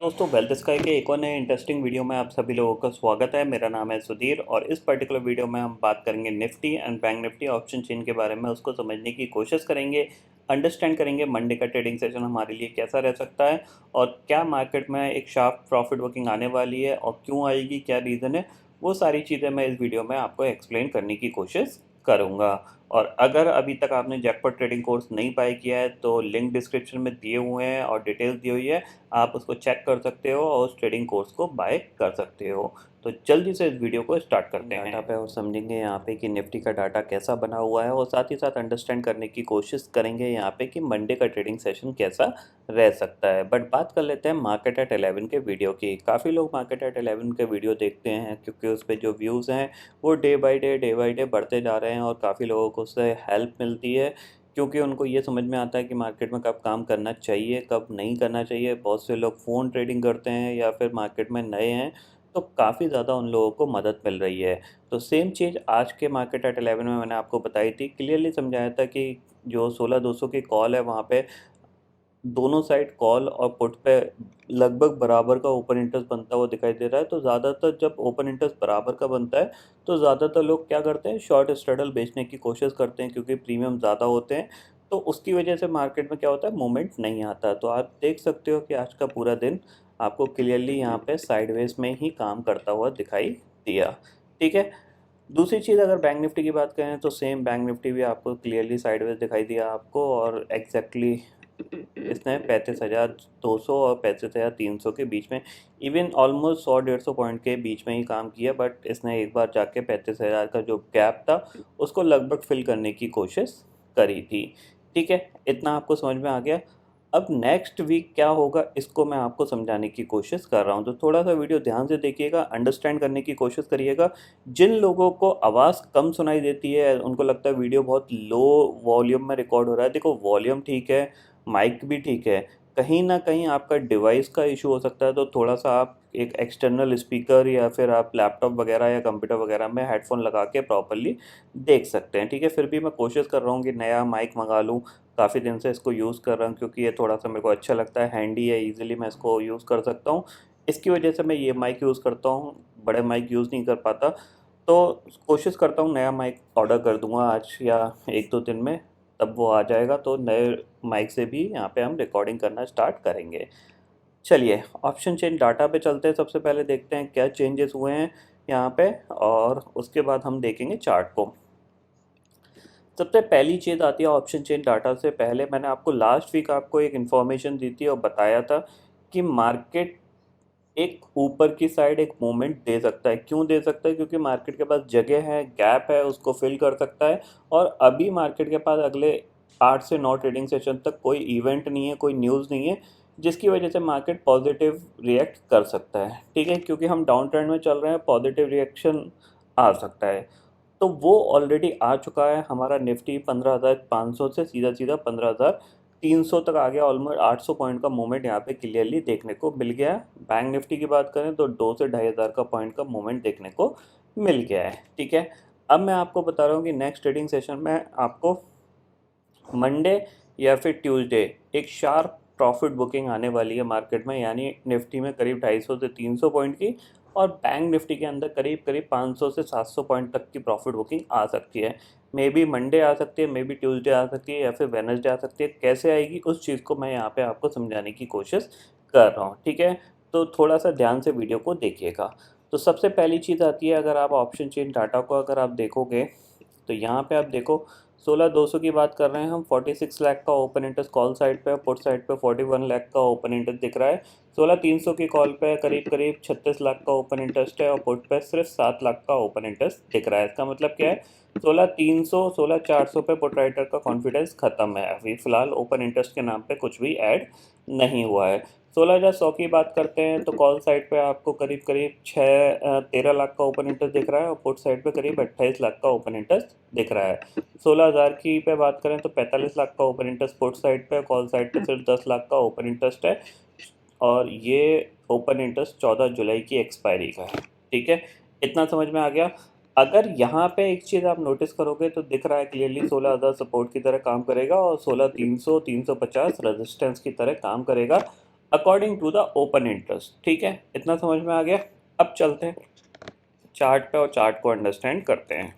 दोस्तों wealth sky के एक और नए इंटरेस्टिंग वीडियो में आप सभी लोगों का स्वागत है। मेरा नाम है सुधीर और इस पर्टिकुलर वीडियो में हम बात करेंगे Nifty and bank Nifty option chain के बारे में। उसको समझने की कोशिश करेंगे, अंडरस्टैंड करेंगे मंडे का ट्रेडिंग सेशन हमारे लिए कैसा रह सकता है और क्या मार्केट में एक शार्प प्रॉफिट बुकिंग आने वाली है और क्यों आएगी, क्या रीज़न है, वो सारी चीज़ें मैं इस वीडियो में आपको एक्सप्लेन करने की कोशिश करूँगा। और अगर अभी तक आपने जैकपॉट ट्रेडिंग कोर्स नहीं बाय किया है तो लिंक डिस्क्रिप्शन में दिए हुए हैं और डिटेल्स दी हुई है, आप उसको चेक कर सकते हो और उस ट्रेडिंग कोर्स को बाय कर सकते हो। तो जल्दी से इस वीडियो को स्टार्ट करते हैं डाटा पे और समझेंगे यहाँ पे कि निफ्टी का डाटा कैसा बना हुआ है और साथ ही साथ अंडरस्टैंड करने की कोशिश करेंगे यहाँ पे कि मंडे का ट्रेडिंग सेशन कैसा रह सकता है। बट बात कर लेते हैं मार्केट एट 11 के वीडियो की। काफ़ी लोग मार्केट एट 11 के वीडियो देखते हैं क्योंकि उस पर जो व्यूज़ हैं वो डे बाई डे बढ़ते जा रहे हैं और काफ़ी लोगों को उससे हेल्प मिलती है क्योंकि उनको ये समझ में आता है कि मार्केट में कब काम करना चाहिए, कब नहीं करना चाहिए। बहुत से लोग फ़ोन ट्रेडिंग करते हैं या फिर मार्केट में नए हैं, तो काफ़ी ज़्यादा उन लोगों को मदद मिल रही है। तो सेम चीज़ आज के मार्केट एट 11 में मैंने आपको बताई थी, क्लियरली समझाया था कि जो 16,200 की कॉल है वहाँ पे दोनों साइड कॉल और पुट पे लगभग बराबर का ओपन इंटरेस्ट बनता हुआ दिखाई दे रहा है। तो ज़्यादातर जब ओपन इंटरेस्ट बराबर का बनता है तो ज़्यादातर लोग क्या करते हैं, शॉर्ट स्ट्रैडल बेचने की कोशिश करते हैं क्योंकि प्रीमियम ज़्यादा होते हैं। तो उसकी वजह से मार्केट में क्या होता है, मूवमेंट नहीं आता। तो आप देख सकते हो कि आज का पूरा दिन आपको क्लियरली यहाँ पे साइडवेज में ही काम करता हुआ दिखाई दिया। ठीक है। दूसरी चीज़ अगर बैंक निफ्टी की बात करें तो सेम बैंक निफ्टी भी आपको क्लियरली साइडवेज दिखाई दिया आपको और एग्जैक्टली इसने 35,200 और 35,300 के बीच में, इवन ऑलमोस्ट 100-150 पॉइंट के बीच में ही काम किया। बट इसने एक बार जाके 35,000 का जो गैप था उसको लगभग फिल करने की कोशिश करी थी। ठीक है, इतना आपको समझ में आ गया। अब नेक्स्ट वीक क्या होगा इसको मैं आपको समझाने की कोशिश कर रहा हूँ, तो थोड़ा सा वीडियो ध्यान से देखिएगा, अंडरस्टैंड करने की कोशिश करिएगा। जिन लोगों को आवाज़ कम सुनाई देती है, उनको लगता है वीडियो बहुत लो वॉल्यूम में रिकॉर्ड हो रहा है, देखो वॉल्यूम ठीक है, माइक भी ठीक है, कहीं ना कहीं आपका डिवाइस का इशू हो सकता है। तो थोड़ा सा आप एक एक्सटर्नल स्पीकर या फिर आप लैपटॉप वगैरह या कंप्यूटर वगैरह में हेडफोन लगा के प्रॉपरली देख सकते हैं। ठीक है, फिर भी मैं कोशिश कर रहा हूँ कि नया माइक मंगा लूँ। काफ़ी दिन से इसको यूज़ कर रहा हूँ क्योंकि ये थोड़ा सा मेरे को अच्छा लगता है, हैंडी है, ईजिली मैं इसको यूज़ कर सकता हूँ। इसकी वजह से मैं ये माइक यूज़ करता हूँ, बड़े माइक यूज़ नहीं कर पाता। तो कोशिश करता हूँ नया माइक ऑर्डर कर दूँगा आज या 1-2 दिन में, तब वो आ जाएगा तो नए माइक से भी यहाँ पे हम रिकॉर्डिंग करना स्टार्ट करेंगे। चलिए ऑप्शन चेन डाटा पे चलते हैं, सबसे पहले देखते हैं क्या चेंजेस हुए हैं यहाँ पे और उसके बाद हम देखेंगे चार्ट को। सबसे पहली चीज़ आती है ऑप्शन चेन डाटा से पहले मैंने आपको लास्ट वीक आपको एक इन्फॉर्मेशन दी थी और बताया था कि मार्केट एक ऊपर की साइड एक मूवमेंट दे सकता है। क्यों दे सकता है? क्योंकि मार्केट के पास जगह है, गैप है, उसको फिल कर सकता है। और अभी मार्केट के पास अगले 8 से 9 ट्रेडिंग सेशन तक कोई इवेंट नहीं है, कोई न्यूज़ नहीं है, जिसकी वजह से मार्केट पॉजिटिव रिएक्ट कर सकता है। ठीक है, क्योंकि हम डाउन ट्रेंड में चल रहे हैं, पॉजिटिव रिएक्शन आ सकता है। तो वो ऑलरेडी आ चुका है। हमारा निफ्टी 15,500 से सीधा सीधा 15,300 तक आ गया। ऑलमोस्ट 800 पॉइंट का मूवमेंट यहाँ पे क्लियरली देखने को मिल गया है। बैंक निफ्टी की बात करें तो 2 से 2,500 का पॉइंट का मूवमेंट देखने को मिल गया है। ठीक है, अब मैं आपको बता रहा हूँ कि नेक्स्ट ट्रेडिंग सेशन में आपको मंडे या फिर ट्यूसडे एक शार्प प्रॉफिट बुकिंग आने वाली है मार्केट में, यानी निफ्टी में करीब 250 से 300 पॉइंट की और बैंक निफ्टी के अंदर करीब करीब 500 से 700 पॉइंट तक की प्रॉफिट बुकिंग आ सकती है। मे बी मंडे आ सकती है, मे बी ट्यूसडे आ सकती है या फिर वेडनेसडे आ सकती है। कैसे आएगी उस चीज़ को मैं यहाँ पे आपको समझाने की कोशिश कर रहा हूँ। ठीक है, तो थोड़ा सा ध्यान से वीडियो को देखिएगा। तो सबसे पहली चीज़ आती है, अगर आप ऑप्शन चेन डाटा को अगर आप देखोगे तो यहाँ पे आप देखो 16,200 की बात कर रहे हैं हम। 46 लाख का ओपन इंटरेस्ट कॉल साइड पे, पुट साइड पे 41 लाख का ओपन इंटरेस्ट दिख रहा है। 16,300 की कॉल पे करीब करीब 36 लाख का ओपन इंटरेस्ट है और पुट पे सिर्फ 7 लाख का ओपन इंटरेस्ट दिख रहा है। इसका मतलब क्या है, 16,300 16,400 पे पुट राइटर का कॉन्फिडेंस खत्म है। अभी फिलहाल ओपन इंटरेस्ट के नाम पे कुछ भी ऐड नहीं हुआ है। 16,100 की बात करते हैं तो कॉल साइड पे आपको करीब करीब 13 लाख का ओपन इंटरेस्ट दिख रहा है और पुट साइड पे करीब 28 लाख का ओपन इंटरेस्ट दिख रहा है। 16,000 की पे बात करें तो 45 लाख का ओपन इंटरेस्ट पुट साइड पे, कॉल साइड पे सिर्फ 10 लाख का ओपन इंटरेस्ट है और ये ओपन इंटरेस्ट 14 जुलाई की एक्सपायरी का है। ठीक है, इतना समझ में आ गया। अगर यहाँ पे एक चीज़ आप नोटिस करोगे तो दिख रहा है क्लियरली 16,000 सपोर्ट की तरह काम करेगा और 16,300 350 रेजिस्टेंस की तरह काम करेगा। According to the open interest. ठीक है, इतना समझ में आ गया। अब चलते हैं चार्ट पे और चार्ट को अंडरस्टैंड करते हैं।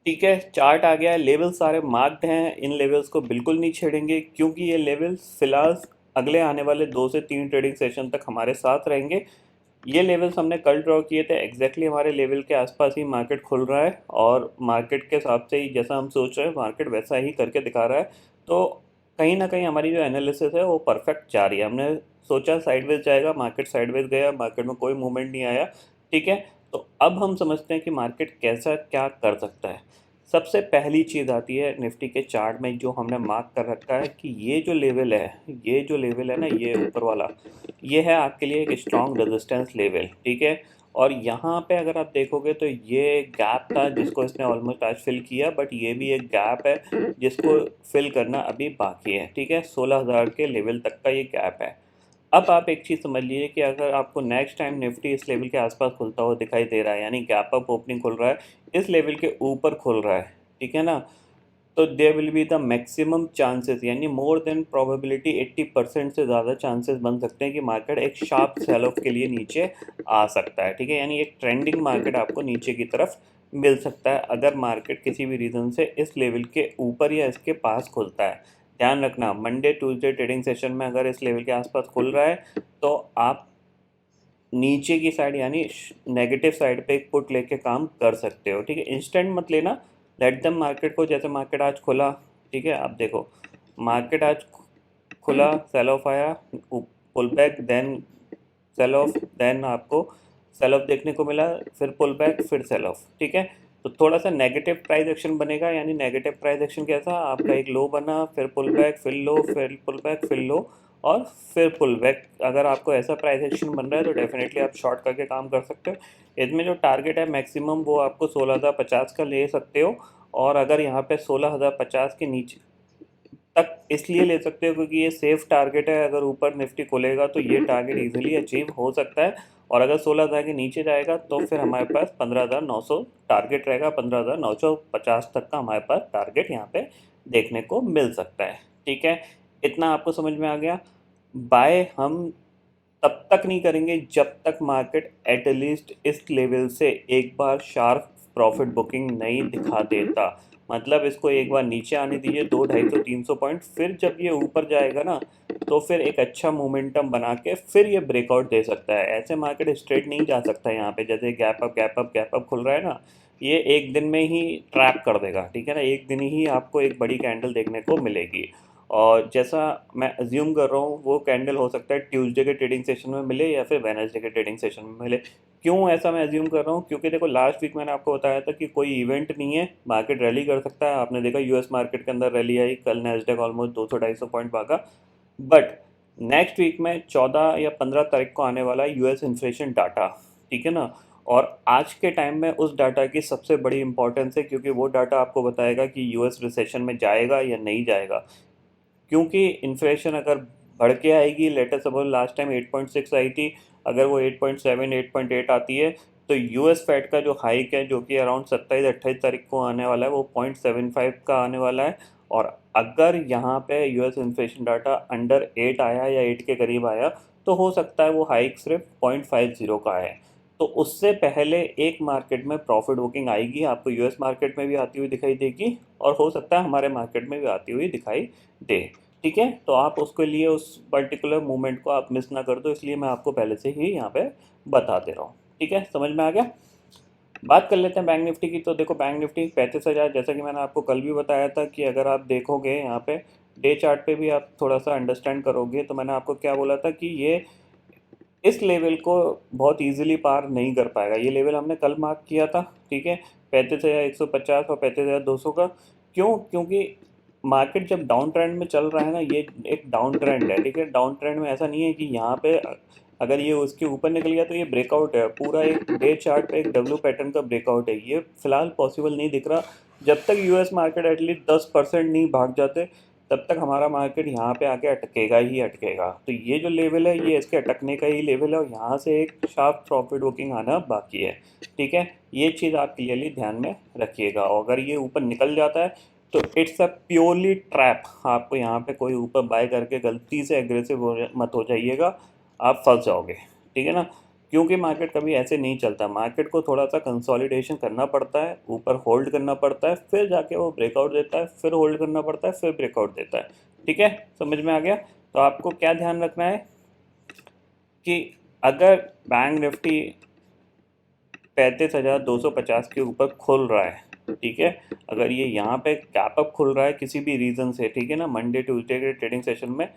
ठीक है, चार्ट आ गया है, लेवल सारे मार्क्ड हैं, इन लेवल्स को बिल्कुल नहीं छेड़ेंगे क्योंकि ये लेवल्स फिलहाल अगले आने वाले 2 से 3 ट्रेडिंग सेशन तक हमारे साथ रहेंगे। ये लेवल्स हमने कल ड्रॉ किए थे, एग्जैक्टली हमारे लेवल के आसपास ही मार्केट खुल रहा है और मार्केट के हिसाब से ही जैसा हम सोच रहे हैं मार्केट वैसा ही करके दिखा रहा है। तो कहीं ना कहीं हमारी जो एनालिसिस है वो परफेक्ट जा रही है। हमने सोचा साइडवेज जाएगा, मार्केट साइडवेज गया, मार्केट में कोई मूवमेंट नहीं आया। ठीक है, तो अब हम समझते हैं कि मार्केट कैसा क्या कर सकता है। सबसे पहली चीज़ आती है निफ्टी के चार्ट में, जो हमने मार्क कर रखा है कि ये जो लेवल है, ये जो लेवल है ना, ये ऊपर वाला, ये है आपके लिए एक स्ट्रॉन्ग रेजिस्टेंस लेवल। ठीक है, और यहाँ पे अगर आप देखोगे तो ये गैप था जिसको इसने ऑलमोस्ट आज फिल किया, बट ये भी एक गैप है जिसको फिल करना अभी बाकी है। ठीक है, 16,000 के लेवल तक का ये गैप है। अब आप एक चीज़ समझ लीजिए कि अगर आपको नेक्स्ट टाइम निफ्टी इस लेवल के आसपास खुलता हुआ दिखाई दे रहा है, यानी गैप अप ओपनिंग खुल रहा है, इस लेवल के ऊपर खुल रहा है, ठीक है ना, तो there will be the maximum chances, यानी मोर देन प्रोबेबिलिटी 80% से ज़्यादा चांसेस बन सकते हैं कि मार्केट एक शार्प सेल ऑफ के लिए नीचे आ सकता है। ठीक है, यानी एक ट्रेंडिंग मार्केट आपको नीचे की तरफ मिल सकता है अगर मार्केट किसी भी रीज़न से इस लेवल के ऊपर या इसके पास खुलता है। ध्यान रखना, मंडे ट्यूसडे ट्रेडिंग सेशन में अगर इस लेवल के आसपास खुल रहा है तो आप नीचे की साइड यानी नेगेटिव साइड पे एक पुट लेके काम कर सकते हो। ठीक है, इंस्टेंट मत लेना, लेट द मार्केट को, जैसे मार्केट आज खुला, ठीक है, आप देखो मार्केट आज खुला, सेल ऑफ आया, pull back, then sell off, then आपको सेल ऑफ देखने को मिला, फिर पुल बैक, फिर सेल ऑफ। ठीक है, तो थोड़ा सा नेगेटिव प्राइस एक्शन बनेगा, यानी नेगेटिव प्राइस एक्शन कैसा, आपका एक लो बना, फिर पुल बैक, फिर लो, फिर पुल बैक, फिर लो, और फिर पुल बैक। अगर आपको ऐसा प्राइस एक्शन बन रहा है तो डेफिनेटली आप शॉर्ट करके काम कर सकते हो। इसमें जो टारगेट है मैक्सिमम वो आपको 16,050 का ले सकते हो, और अगर यहाँ पे 16,050 के नीचे तक इसलिए ले सकते हो क्योंकि ये सेफ टारगेट है। अगर ऊपर निफ्टी खुलेगा तो ये टारगेट इजीली अचीव हो सकता है, और अगर 16,000 के नीचे जाएगा तो फिर हमारे पास 15,900 टारगेट रहेगा, 15,950 तक का हमारे पास टारगेट यहाँ पे देखने को मिल सकता है। ठीक है, इतना आपको समझ में आ गया। बाय हम तब तक नहीं करेंगे जब तक मार्केट एटलीस्ट इस लेवल से एक बार शार्प प्रॉफिट बुकिंग नहीं दिखा देता। मतलब इसको एक बार नीचे आने दीजिए 200, 250, 300 पॉइंट, फिर जब ये ऊपर जाएगा ना तो फिर एक अच्छा मोमेंटम बना के फिर ये ब्रेकआउट दे सकता है। ऐसे मार्केट स्ट्रेट नहीं जा सकता यहाँ पे, जैसे gap up gap up gap up खुल रहा है ना, ये एक दिन में ही ट्रैप कर देगा। ठीक है ना, एक दिन ही आपको एक बड़ी कैंडल देखने को मिलेगी, और जैसा मैं अज्यूम कर रहा हूँ वो कैंडल हो सकता है ट्यूसडे के ट्रेडिंग सेशन में मिले या फिर वेडनेसडे के ट्रेडिंग सेशन में मिले। क्यों ऐसा मैं अज्यूम कर रहा हूँ, क्योंकि देखो लास्ट वीक मैंने आपको बताया था कि कोई इवेंट नहीं है, मार्केट रैली कर सकता है। आपने देखा यूएस मार्केट के अंदर रैली आई, कल नैस्डैक ऑलमोस्ट 200-250 पॉइंट भागा। बट नेक्स्ट वीक में 14 या 15 तारीख को आने वाला है यूएस इन्फ्लेशन डाटा। ठीक है ना, और आज के टाइम में उस डाटा की सबसे बड़ी इंपॉर्टेंस है, क्योंकि वो डाटा आपको बताएगा कि यूएस रिसेशन में जाएगा या नहीं जाएगा। क्योंकि इन्फ्लेशन अगर बढ़ के आएगी, लेटेस्ट सपोज लास्ट टाइम 8.6 आई थी, अगर वो 8.7 8.8 आती है तो यूएस फेड का जो हाइक है जो कि अराउंड 27-28 तारीख को आने वाला है वो 0.75 का आने वाला है। और अगर यहाँ पे यूएस इन्फ्लेशन डाटा अंडर 8 आया या 8 के करीब आया तो हो सकता है वो हाइक सिर्फ 0.50 का है। तो उससे पहले एक मार्केट में प्रॉफिट बुकिंग आएगी, आपको यूएस मार्केट में भी आती हुई दिखाई देगी, और हो सकता है हमारे मार्केट में भी आती हुई दिखाई दे। ठीक है, तो आप उसके लिए उस पर्टिकुलर मोमेंट को आप मिस ना कर दो, इसलिए मैं आपको पहले से ही यहाँ पे बता दे रहा हूँ। ठीक है, समझ में आ गया। बात कर लेते हैं बैंक निफ्टी की। तो देखो बैंक निफ्टी 35,000, जैसा कि मैंने आपको कल भी बताया था कि अगर आप देखोगे यहाँ पे डे चार्ट पे भी आप थोड़ा सा अंडरस्टैंड करोगे, तो मैंने आपको क्या बोला था कि ये इस लेवल को बहुत इजीली पार नहीं कर पाएगा। ये लेवल हमने कल मार्क किया था। ठीक है, 35,150 और 35,200 का। क्यों? क्योंकि मार्केट जब डाउन ट्रेंड में चल रहा है ना, ये एक डाउन ट्रेंड है। ठीक है, डाउन ट्रेंड में ऐसा नहीं है कि यहाँ पे अगर ये उसके ऊपर निकल गया तो ये ब्रेकआउट है, पूरा एक डे चार्ट पे एक डब्ल्यू पैटर्न का ब्रेकआउट है। ये फिलहाल पॉसिबल नहीं दिख रहा। जब तक यूएस मार्केट एटलीस्ट 10% नहीं भाग जाते तब तक हमारा मार्केट यहाँ पे आके अटकेगा ही अटकेगा। तो ये जो लेवल है ये इसके अटकने का ही लेवल है, और यहाँ से एक शार्प प्रॉफिट बुकिंग आना बाकी है। ठीक है, ये चीज़ आप क्लियरली ध्यान में रखिएगा, और अगर ये ऊपर निकल जाता है तो इट्स अ प्योरली ट्रैप। आपको यहाँ पे कोई ऊपर बाय करके गलती से एग्रेसिव मत हो जाइएगा, आप फंस जाओगे, ठीक है ना। क्योंकि मार्केट कभी ऐसे नहीं चलता, मार्केट को थोड़ा सा कंसोलिडेशन करना पड़ता है, ऊपर होल्ड करना पड़ता है, फिर जाके वो ब्रेकआउट देता है, फिर होल्ड करना पड़ता है, फिर ब्रेकआउट देता है, ठीक है, समझ में आ गया। तो आपको क्या ध्यान रखना है कि अगर बैंक निफ्टी 35,250 के ऊपर खुल रहा है, ठीक है, अगर ये यहाँ पे गैप अप खुल रहा है किसी भी रीज़न से, ठीक है ना, मंडे ट्यूसडे के ट्रेडिंग सेशन में,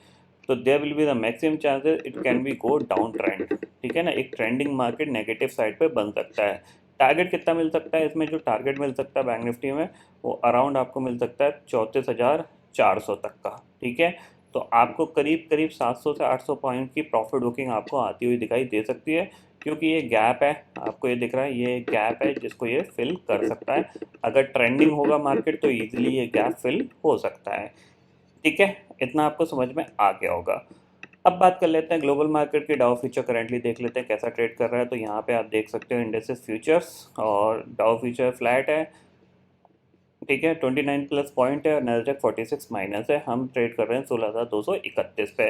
तो there will be the maximum chances it can be go down trend, ठीक है ना। एक ट्रेंडिंग मार्केट नेगेटिव साइड पे बन सकता है। टारगेट कितना मिल सकता है इसमें, जो टारगेट मिल सकता है बैंक निफ्टी में वो अराउंड आपको मिल सकता है 34,400 तक का, ठीक है। तो आपको करीब करीब 700 से 800 पॉइंट की प्रॉफिट बुकिंग आपको आती हुई दिखाई दे सकती है, क्योंकि ये गैप है, आपको ये दिख रहा है, ये गैप है जिसको ये फिल कर सकता है। अगर ट्रेंडिंग होगा मार्केट तो ईजिली ये गैप फिल हो सकता है, ठीक है। इतना आपको समझ में आ गया होगा। अब बात कर लेते हैं ग्लोबल मार्केट के। डाउ फ्यूचर करंटली देख लेते हैं कैसा ट्रेड कर रहा है। तो यहाँ पे आप देख सकते हो इंडेक्सेस फ्यूचर्स, और डाउ फ्यूचर फ्लैट है, ठीक है, 29 प्लस पॉइंट है, और नैस्डैक 46 माइनस है। हम ट्रेड कर रहे हैं 16,231 पे।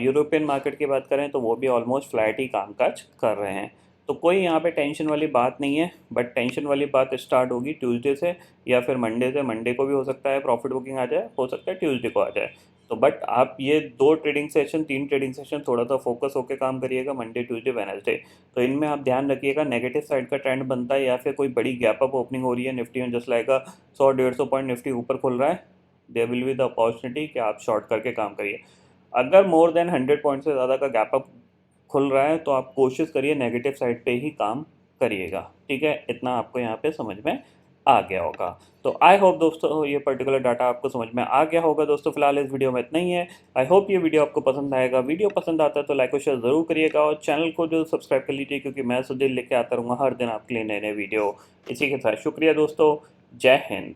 यूरोपियन मार्केट की बात करें तो वो भी ऑलमोस्ट फ्लैट ही कामकाज कर रहे हैं। तो कोई यहाँ पे टेंशन वाली बात नहीं है, बट टेंशन वाली बात स्टार्ट होगी ट्यूसडे से या फिर मंडे से। मंडे को भी हो सकता है प्रॉफिट बुकिंग आ जाए, हो सकता है ट्यूसडे को आ जाए। तो बट आप ये 3 ट्रेडिंग सेशन थोड़ा सा फोकस होकर काम करिएगा, मंडे ट्यूसडे वेडनेसडे। तो इनमें आप ध्यान रखिएगा नेगेटिव साइड का ट्रेंड बनता है या फिर कोई बड़ी गैप अप ओपनिंग हो रही है निफ्टी में, जस्ट लाइक 100-150 पॉइंट निफ्टी ऊपर खुल रहा है, there will be the opportunity कि आप शॉर्ट करके काम करिए। अगर मोर देन 100 पॉइंट से ज़्यादा का गैप अप खुल रहा है तो आप कोशिश करिए नेगेटिव साइड पे ही काम करिएगा, ठीक है। इतना आपको यहाँ पे समझ में आ गया होगा। तो आई होप दोस्तों ये पर्टिकुलर डाटा आपको समझ में आ गया होगा। दोस्तों फिलहाल इस वीडियो में इतना ही है। आई होप ये वीडियो आपको पसंद आएगा। वीडियो पसंद आता है तो लाइक और शेयर ज़रूर करिएगा, और चैनल को जो सब्सक्राइब कर लीजिए, क्योंकि मैं सुधीर लेके आता रहूँगा हर दिन आपके लिए नए नए वीडियो। इसी के साथ शुक्रिया दोस्तों, जय हिंद।